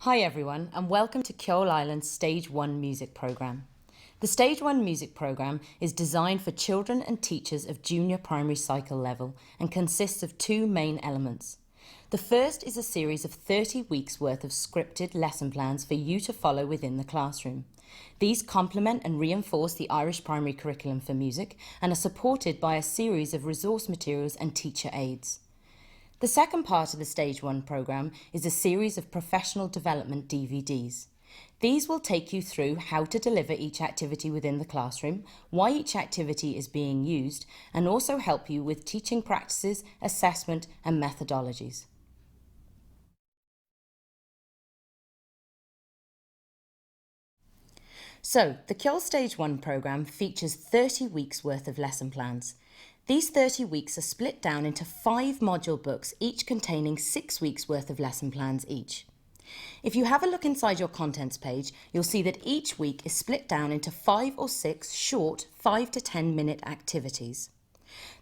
Hi everyone, and welcome to Ceol Island's Stage 1 music programme. The Stage 1 music programme is designed for children and teachers of junior primary cycle level and consists of two main elements. The first is a series of 30 weeks worth of scripted lesson plans for you to follow within the classroom. These complement and reinforce the Irish primary curriculum for music and are supported by a series of resource materials and teacher aids. The second part of the Stage 1 programme is a series of professional development DVDs. These will take you through how to deliver each activity within the classroom, why each activity is being used, and also help you with teaching practices, assessment and methodologies. So, the Ceol Stage 1 programme features 30 weeks worth of lesson plans. These 30 weeks are split down into 5 module books, each containing 6 weeks worth of lesson plans each. If you have a look inside your contents page, you'll see that each week is split down into 5 or 6 short 5 to 10 minute activities.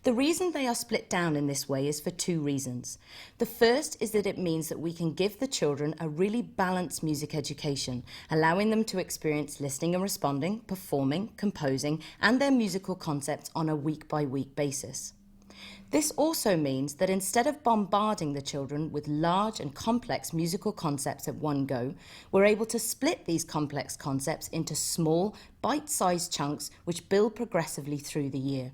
The reason they are split down in this way is for two reasons. The first is that it means that we can give the children a really balanced music education, allowing them to experience listening and responding, performing, composing, and their musical concepts on a week-by-week basis. This also means that instead of bombarding the children with large and complex musical concepts at one go, we're able to split these complex concepts into small, bite-sized chunks which build progressively through the year.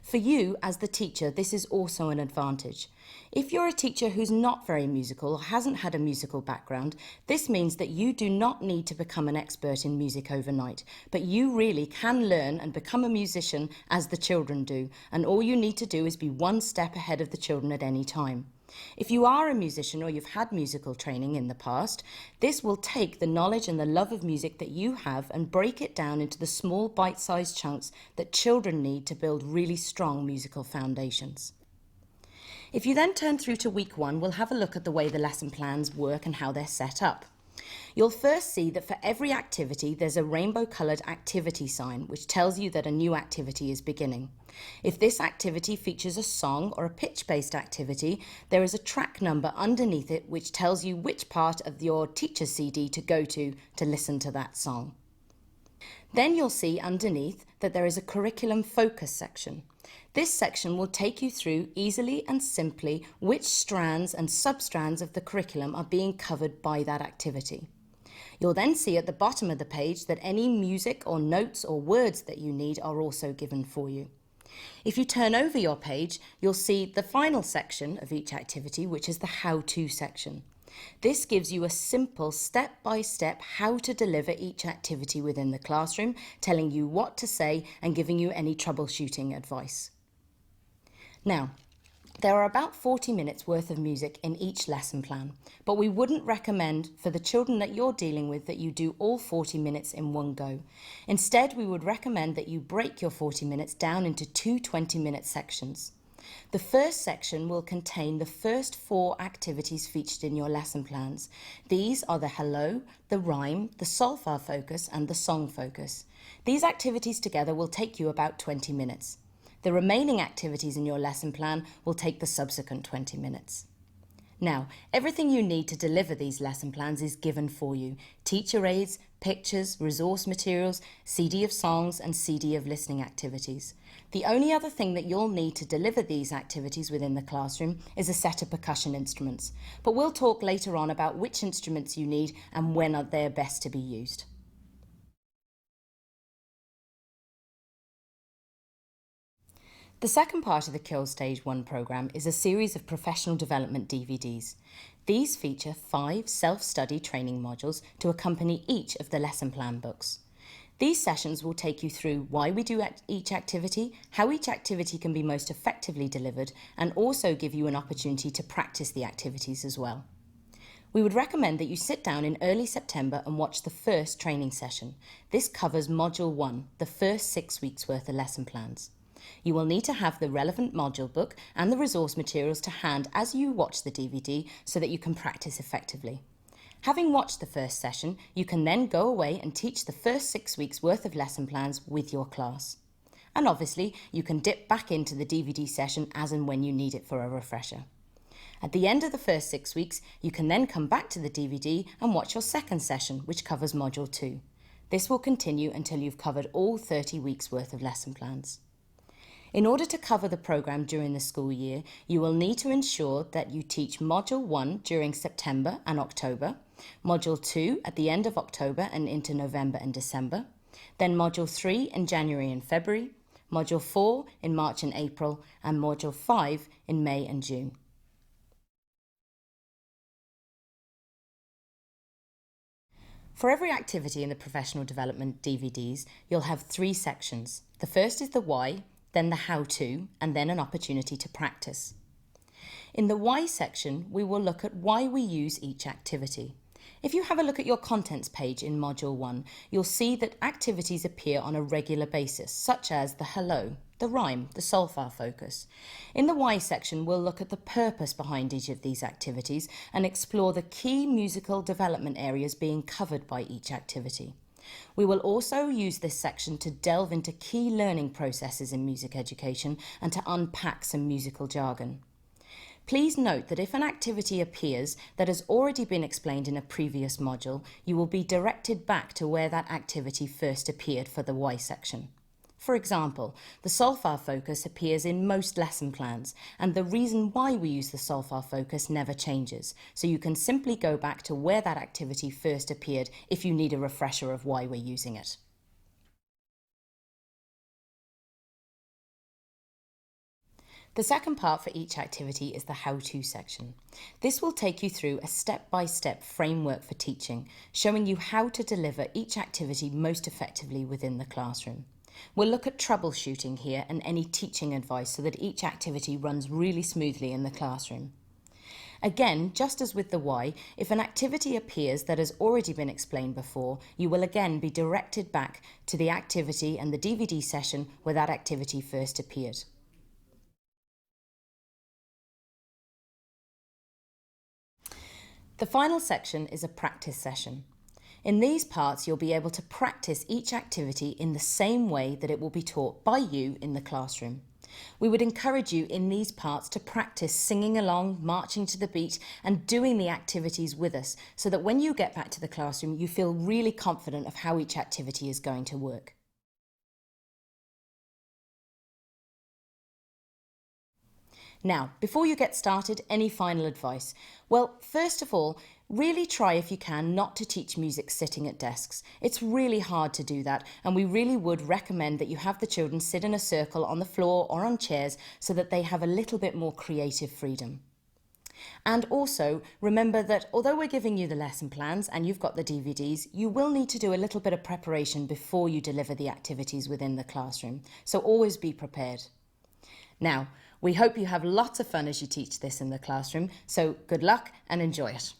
For you, as the teacher, this is also an advantage. If you're a teacher who's not very musical or hasn't had a musical background, this means that you do not need to become an expert in music overnight, but you really can learn and become a musician as the children do, and all you need to do is be one step ahead of the children at any time. If you are a musician or you've had musical training in the past, this will take the knowledge and the love of music that you have and break it down into the small bite-sized chunks that children need to build really strong musical foundations. If you then turn through to week 1, we'll have a look at the way the lesson plans work and how they're set up. You'll first see that for every activity there's a rainbow-coloured activity sign which tells you that a new activity is beginning. If this activity features a song or a pitch-based activity, there is a track number underneath it which tells you which part of your teacher's CD to go to listen to that song. Then you'll see underneath that there is a curriculum focus section. This section will take you through easily and simply which strands and sub-strands of the curriculum are being covered by that activity. You'll then see at the bottom of the page that any music or notes or words that you need are also given for you. If you turn over your page, you'll see the final section of each activity, which is the how-to section. This gives you a simple step-by-step how to deliver each activity within the classroom, telling you what to say and giving you any troubleshooting advice. Now, there are about 40 minutes worth of music in each lesson plan, but we wouldn't recommend for the children that you're dealing with that you do all 40 minutes in one go. Instead, we would recommend that you break your 40 minutes down into two 20-minute sections. The first section will contain the first 4 activities featured in your lesson plans. These are the hello, the rhyme, the solfa focus and the song focus. These activities together will take you about 20 minutes. The remaining activities in your lesson plan will take the subsequent 20 minutes. Now, everything you need to deliver these lesson plans is given for you. Teacher aids, pictures, resource materials, CD of songs and CD of listening activities. The only other thing that you'll need to deliver these activities within the classroom is a set of percussion instruments. But we'll talk later on about which instruments you need and when they're best to be used. The second part of the Ceol Stage 1 programme is a series of professional development DVDs. These feature 5 self-study training modules to accompany each of the lesson plan books. These sessions will take you through why we do each activity, how each activity can be most effectively delivered, and also give you an opportunity to practice the activities as well. We would recommend that you sit down in early September and watch the first training session. This covers Module 1, the first 6 weeks worth of lesson plans. You will need to have the relevant module book and the resource materials to hand as you watch the DVD so that you can practice effectively. Having watched the first session, you can then go away and teach the first 6 weeks worth of lesson plans with your class. And obviously, you can dip back into the DVD session as and when you need it for a refresher. At the end of the first 6 weeks, you can then come back to the DVD and watch your second session, which covers Module 2. This will continue until you've covered all 30 weeks worth of lesson plans. In order to cover the programme during the school year, you will need to ensure that you teach Module 1 during September and October, Module 2 at the end of October and into November and December, then Module 3 in January and February, Module 4 in March and April, and Module 5 in May and June. For every activity in the professional development DVDs, you'll have 3 sections. The first is the why, then the how-to, and then an opportunity to practice. In the why section, we will look at why we use each activity. If you have a look at your contents page in Module 1, you'll see that activities appear on a regular basis, such as the hello, the rhyme, the solfa focus. In the why section, we'll look at the purpose behind each of these activities and explore the key musical development areas being covered by each activity. We will also use this section to delve into key learning processes in music education and to unpack some musical jargon. Please note that if an activity appears that has already been explained in a previous module, you will be directed back to where that activity first appeared for the why section. For example, the solfa focus appears in most lesson plans, and the reason why we use the solfa focus never changes, so you can simply go back to where that activity first appeared if you need a refresher of why we're using it. The second part for each activity is the how-to section. This will take you through a step-by-step framework for teaching, showing you how to deliver each activity most effectively within the classroom. We'll look at troubleshooting here and any teaching advice so that each activity runs really smoothly in the classroom. Again, just as with the why, if an activity appears that has already been explained before, you will again be directed back to the activity and the DVD session where that activity first appeared. The final section is a practice session. In these parts, you'll be able to practice each activity in the same way that it will be taught by you in the classroom. We would encourage you in these parts to practice singing along, marching to the beat, and doing the activities with us so that when you get back to the classroom, you feel really confident of how each activity is going to work. Now, before you get started, any final advice? Well, first of all, really try if you can not to teach music sitting at desks. It's really hard to do that, and we really would recommend that you have the children sit in a circle on the floor or on chairs so that they have a little bit more creative freedom. And also, remember that although we're giving you the lesson plans and you've got the DVDs, you will need to do a little bit of preparation before you deliver the activities within the classroom. So always be prepared. Now, we hope you have lots of fun as you teach this in the classroom, so good luck and enjoy it.